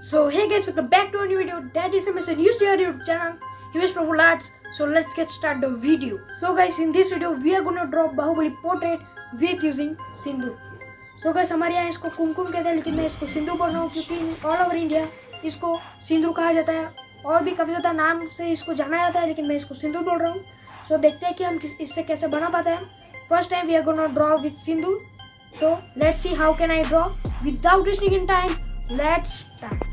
So hey guys, welcome back to a new video. That is Himesh and you see our YouTube channel Himesh Praful Arts. So let's get started the video. So guys, in this video we are gonna draw Bahubali portrait with using Sindur. So guys, हमारे यहाँ इसको कुमकुम कहते हैं, लेकिन मैं इसको सिंदूर बोल रहा हूँ क्योंकि ऑल ओवर इंडिया इसको सिंदूर कहा जाता है और भी काफ़ी ज़्यादा नाम से इसको जाना जाता है, लेकिन मैं इसको सिंदूर बोल रहा हूँ. सो देखते हैं कि हम इससे कैसे बना पाते हैं. First time we are gonna draw with sindoor. So let's see how can I draw without wasting in time. Let's start.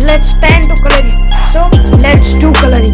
Let's stand to coloring. So let's do coloring.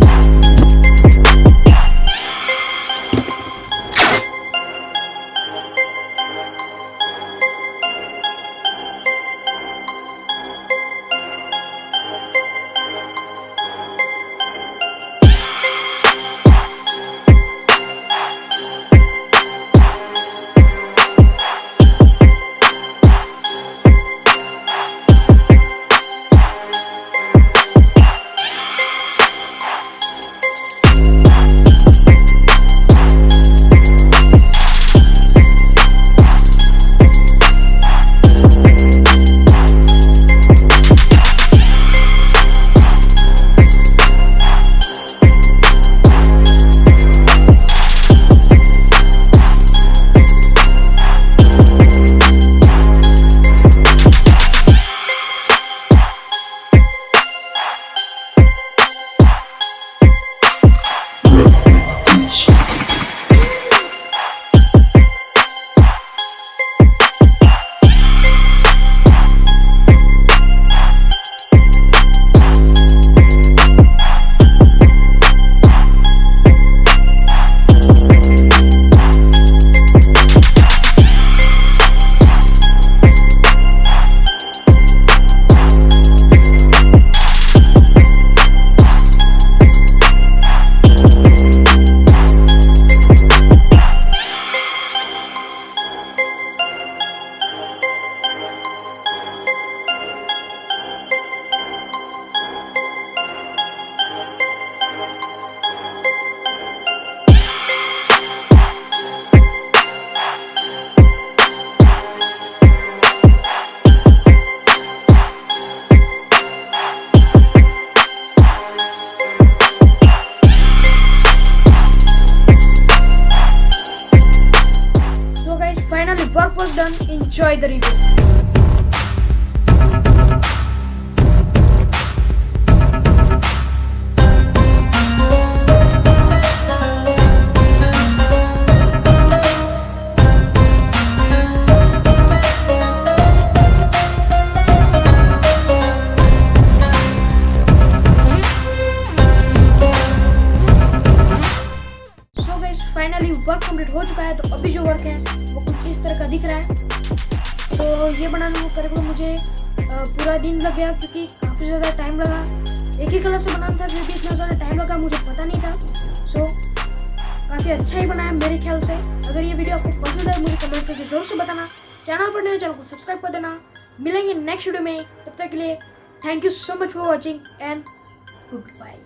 Work was done. Enjoy the review. Finally work complete हो चुका है. तो अभी जो work work है वो कुछ इस तरह का दिख रहा है। तो ये बनाने में करीब मुझे पूरा दिन लग गया क्योंकि काफ़ी ज़्यादा टाइम लगा। एक ही कलर से बनाना था, फिर भी इतना ज़्यादा टाइम लगा मुझे पता नहीं था। सो काफ़ी अच्छा ही बनाया मेरे ख्याल से। अगर ये वीडियो आपको पसंद है मुझे कमेंट करके ज़रूर से बताना। चैनल पर नए चैनल को सब्सक्राइब कर देना। मिलेंगे नेक्स्ट वीडियो में, तब तक के लिए thank you so much for watching and good bye.